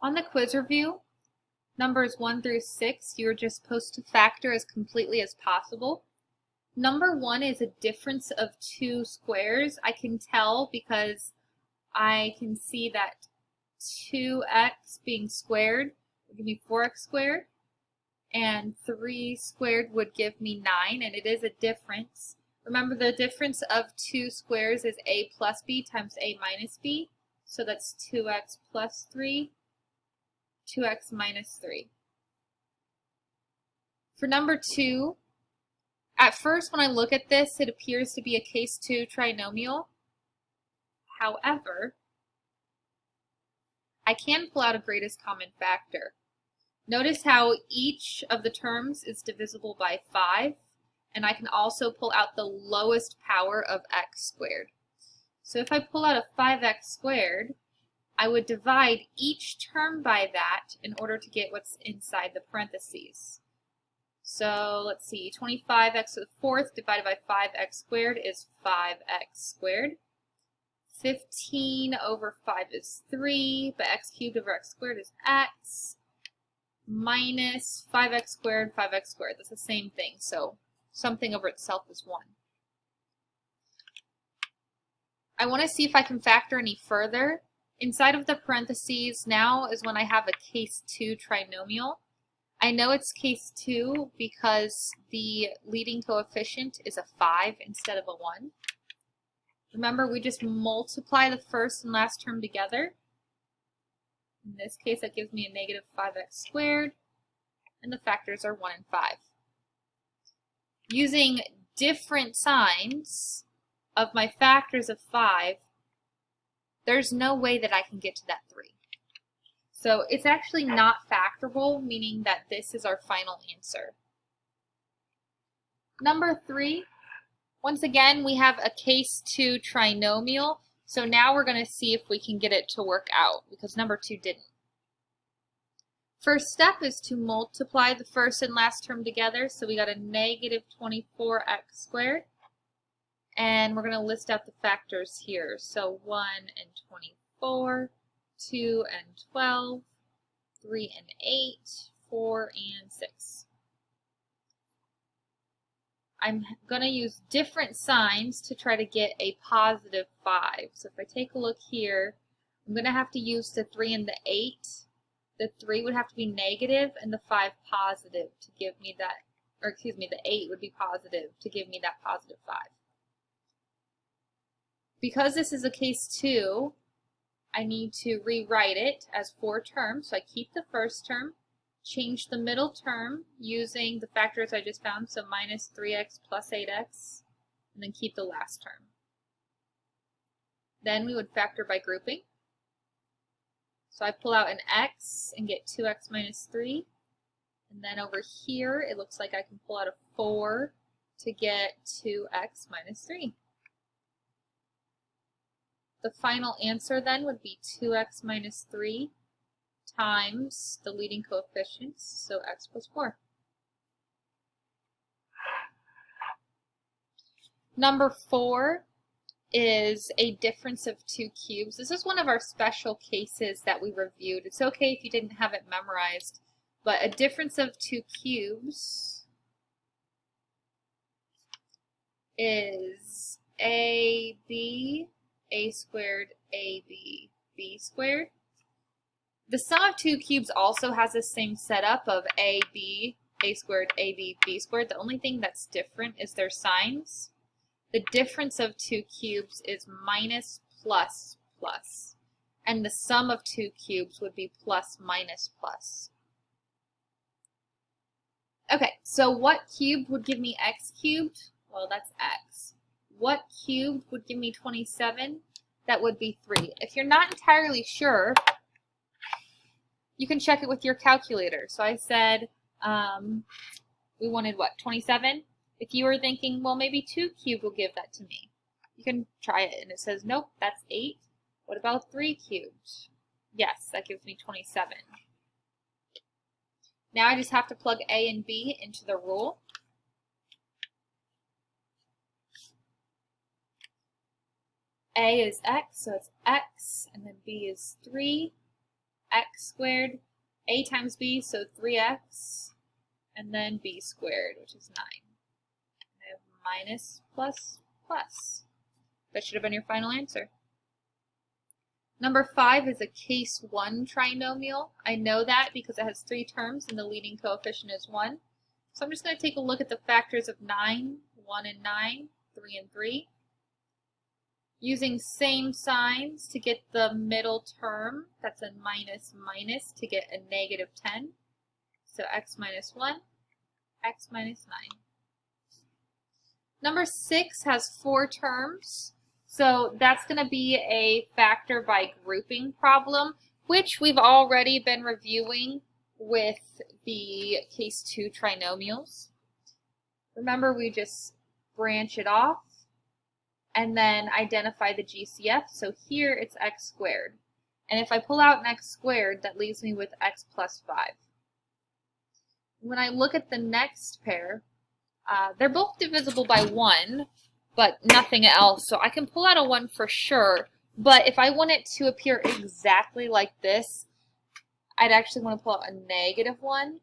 On the quiz review, numbers 1 through 6, you're just supposed to factor as completely as possible. Number 1 is a difference of two squares. I can tell because I can see that 2x being squared would give me 4x squared, and 3 squared would give me 9, and it is a difference. Remember, the difference of two squares is a plus b times a minus b, so that's 2x plus 3, 2x minus 3. For number 2, at first when I look at this, it appears to be a case 2 trinomial. However, I can pull out a greatest common factor. Notice how each of the terms is divisible by 5, and I can also pull out the lowest power of x squared. So if I pull out a 5x squared, I would divide each term by that in order to get what's inside the parentheses. So let's see, 25x to the fourth divided by 5x squared is 5x squared. 15 over 5 is 3, but x cubed over x squared is x, minus 5x squared, 5x squared. That's the same thing, so something over itself is 1. I want to see if I can factor any further. Inside of the parentheses now is when I have a case 2 trinomial. I know it's case 2 because the leading coefficient is a 5 instead of a 1. Remember, we just multiply the first and last term together. In this case, that gives me a negative 5x squared, and the factors are 1 and 5. Using different signs of my factors of 5, there's no way that I can get to that 3. So it's actually not factorable, meaning that this is our final answer. Number 3, once again, we have a case 2 trinomial. So now we're going to see if we can get it to work out, because number 2 didn't. First step is to multiply the first and last term together. So we got a negative 24x squared. And we're going to list out the factors here. So 1 and 24, 2 and 12, 3 and 8, 4 and 6. I'm going to use different signs to try to get a positive 5. So if I take a look here, I'm going to have to use the 3 and the 8. The 3 would have to be negative and the 5 positive to give me that, or excuse me, the 8 would be positive to give me that positive 5. Because this is a case 2, I need to rewrite it as 4 terms. So I keep the first term, change the middle term using the factors I just found, so minus 3x plus 8x, and then keep the last term. Then we would factor by grouping. So I pull out an x and get 2x minus 3. And then over here, it looks like I can pull out a 4 to get 2x minus 3. The final answer then would be 2x minus 3 times the leading coefficients, so x plus 4. Number 4 is a difference of 2 cubes. This is one of our special cases that we reviewed. It's okay if you didn't have it memorized, but a difference of 2 cubes is AB, a squared, AB, B squared. The sum of 2 cubes also has the same setup of AB, A squared, AB, B squared. The only thing that's different is their signs. The difference of 2 cubes is minus, plus, plus. And the sum of 2 cubes would be plus, minus, plus. Okay, so what cubed would give me x cubed? Well, that's x. What cubed would give me 27? That would be 3. If you're not entirely sure, you can check it with your calculator. So I said we wanted what, 27? If you were thinking, well, maybe 2 cubed will give that to me, you can try it. And it says, nope, that's 8. What about 3 cubed? Yes, that gives me 27. Now I just have to plug A and B into the rule. A is x, so it's x, and then B is 3. x squared, a times b, so 3x, and then b squared, which is 9. I have minus, plus, plus. That should have been your final answer. Number 5 is a case 1 trinomial. I know that because it has 3 terms and the leading coefficient is 1. So I'm just going to take a look at the factors of 9, 1 and 9, 3 and 3. Using same signs to get the middle term, that's a minus minus to get a negative 10. So x minus 1, x minus 9. Number 6 has 4 terms. So that's going to be a factor by grouping problem, which we've already been reviewing with the case 2 trinomials. Remember, we just branch it off and then identify the GCF. So here it's x squared. And if I pull out an x squared, that leaves me with x plus 5. When I look at the next pair, they're both divisible by 1, but nothing else. So I can pull out a 1 for sure. But if I want it to appear exactly like this, I'd actually want to pull out a negative 1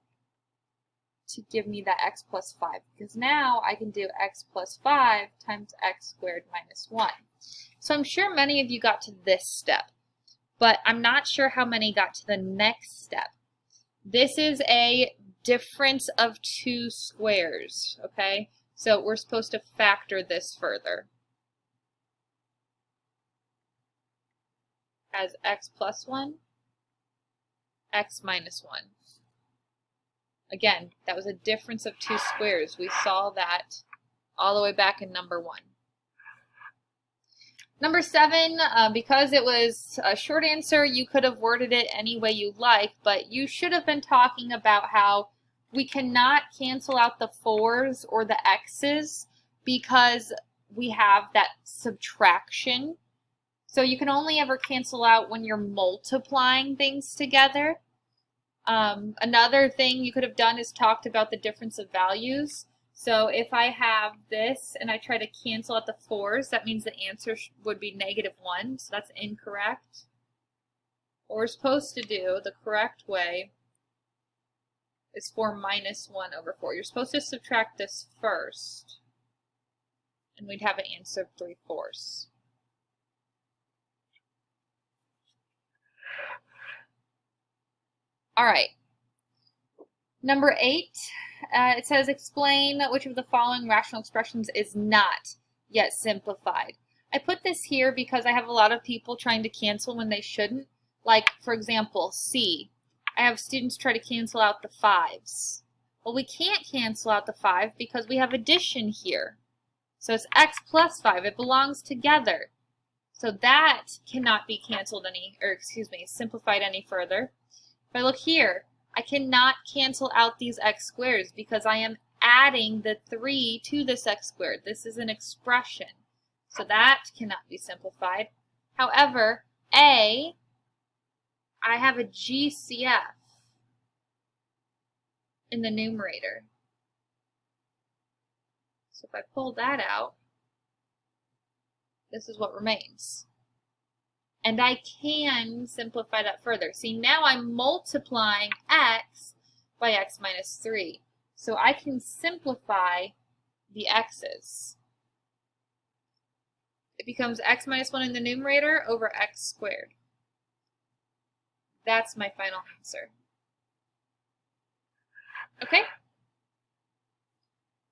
to give me that x plus 5. Because now I can do x plus 5 times x squared minus 1. So I'm sure many of you got to this step, but I'm not sure how many got to the next step. This is a difference of 2 squares, okay? So we're supposed to factor this further as x plus 1, x minus 1. Again, that was a difference of 2 squares. We saw that all the way back in number 1. Number 7, because it was a short answer, you could have worded it any way you like, but you should have been talking about how we cannot cancel out the 4's or the x's because we have that subtraction. So you can only ever cancel out when you're multiplying things together. Another thing you could have done is talked about the difference of values. So if I have this and I try to cancel out the 4's, that means the answer would be negative 1, so that's incorrect. What we're supposed to do, the correct way, is 4 minus 1 over 4. You're supposed to subtract this first, and we'd have an answer of 3/4. All right. Number 8, it says explain which of the following rational expressions is not yet simplified. I put this here because I have a lot of people trying to cancel when they shouldn't. Like, for example, C. I have students try to cancel out the 5's. Well, we can't cancel out the 5 because we have addition here. So it's x plus 5. It belongs together. So that cannot be canceled simplified any further. If I look here, I cannot cancel out these x squares because I am adding the 3 to this x squared. This is an expression. So that cannot be simplified. However, A, I have a GCF in the numerator. So if I pull that out, this is what remains. And I can simplify that further. See, now I'm multiplying x by x minus 3. So I can simplify the x's. It becomes x minus 1 in the numerator over x squared. That's my final answer. Okay?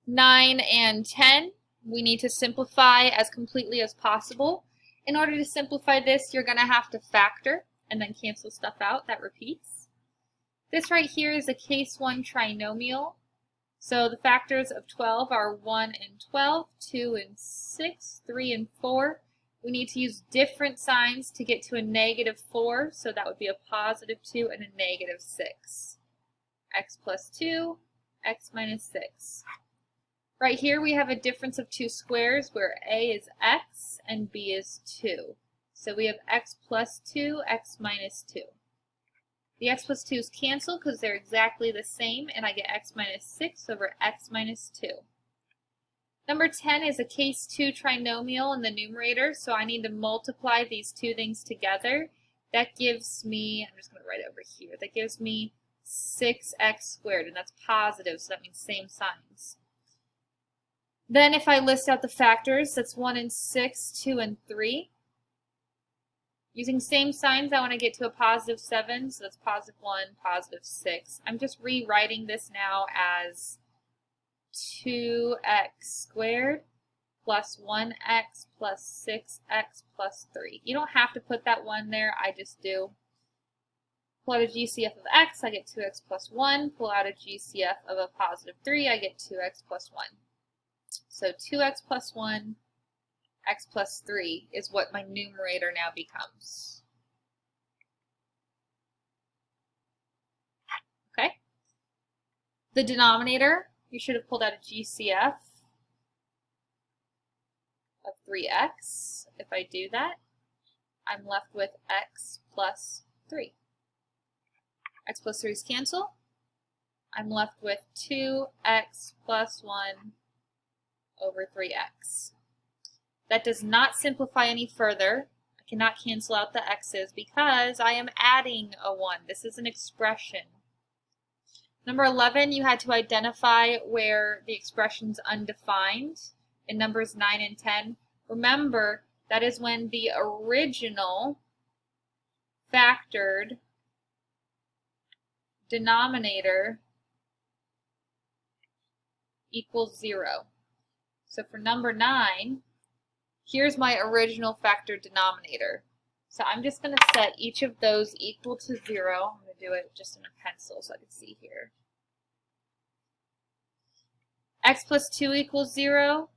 9 and 10, we need to simplify as completely as possible. In order to simplify this, you're going to have to factor and then cancel stuff out. That repeats. This right here is a case 1 trinomial. So the factors of 12 are 1 and 12, 2 and 6, 3 and 4. We need to use different signs to get to a negative 4, so that would be a positive 2 and a negative 6. X plus 2, x minus 6. Right here we have a difference of 2 squares where A is x and B is 2. So we have x plus 2, x minus 2. The x plus 2's cancel because they're exactly the same, and I get x minus 6 over x minus 2. Number 10 is a case 2 trinomial in the numerator, so I need to multiply these two things together. That gives me, I'm just going to write it over here, that gives me 6x squared, and that's positive, so that means same signs. Then if I list out the factors, that's 1 and 6, 2 and 3. Using same signs, I want to get to a positive 7, so that's positive 1, positive 6. I'm just rewriting this now as 2x squared plus 1x plus 6x plus 3. You don't have to put that 1 there, I just do. Pull out a GCF of x, I get 2x plus 1. Pull out a GCF of a positive 3, I get 2x plus 1. So 2x plus 1, x plus 3 is what my numerator now becomes. Okay? The denominator, you should have pulled out a GCF of 3x. If I do that, I'm left with x plus 3. X plus 3's cancel. I'm left with 2x plus 1 over 3x. That does not simplify any further. I cannot cancel out the x's because I am adding a 1. This is an expression. Number 11, you had to identify where the expression's undefined. In numbers 9 and 10, remember that is when the original factored denominator equals 0. So for number 9, here's my original factored denominator. So I'm just going to set each of those equal to 0. I'm going to do it just in a pencil so I can see here. X plus 2 equals 0.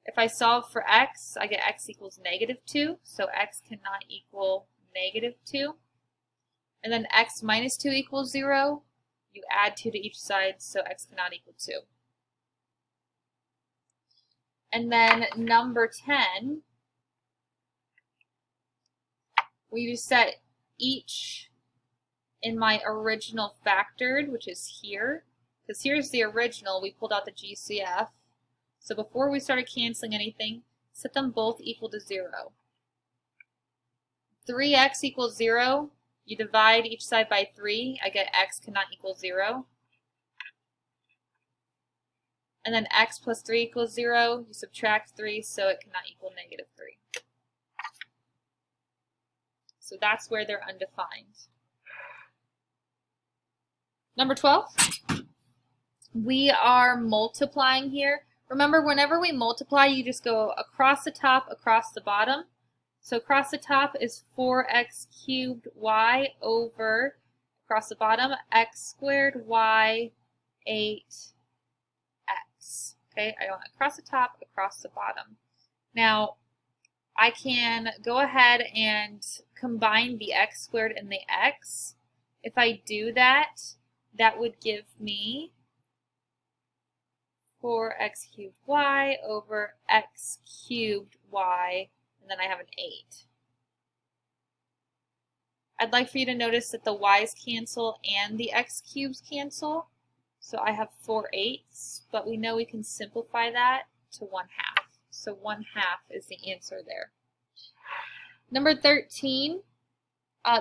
If I solve for x, I get x equals negative 2. So x cannot equal negative 2. And then x minus 2 equals 0. You add 2 to each side, so x cannot equal 2. And then number 10, we just set each in my original factored, which is here. Because here's the original, we pulled out the GCF. So before we started canceling anything, set them both equal to 0. 3x equals 0. You divide each side by 3. I get x cannot equal 0. And then x plus 3 equals 0. You subtract 3, so it cannot equal negative 3. So that's where they're undefined. Number 12, we are multiplying here. Remember, whenever we multiply, you just go across the top, across the bottom. So across the top is 4x cubed y over, across the bottom, x squared y 8x. Okay, I want across the top, across the bottom. Now, I can go ahead and combine the x squared and the x. If I do that, that would give me 4x cubed y over x cubed y, and then I have an 8. I'd like for you to notice that the y's cancel and the x cubes cancel. So I have 4/8, but we know we can simplify that to 1/2. So 1/2 is the answer there. Number 13,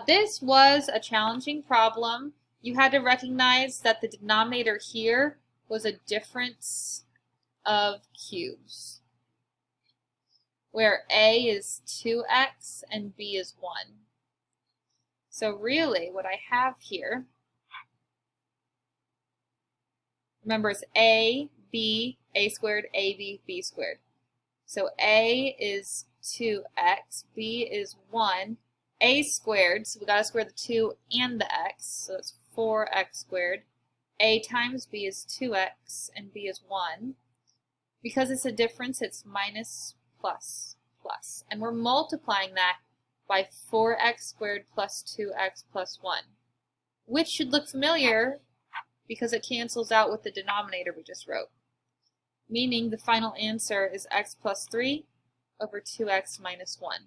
this was a challenging problem. You had to recognize that the denominator here was a difference of cubes, where a is 2x and b is 1. So really what I have here, remember, it's a, b, a squared, ab, b squared. So a is 2x, b is 1, a squared, so we got to square the 2 and the x, so it's 4x squared. A times b is 2x and b is 1. Because it's a difference, it's minus, plus, plus. And we're multiplying that by 4x squared plus 2x plus 1, which should look familiar because it cancels out with the denominator we just wrote. Meaning the final answer is x plus 3 over 2x minus 1.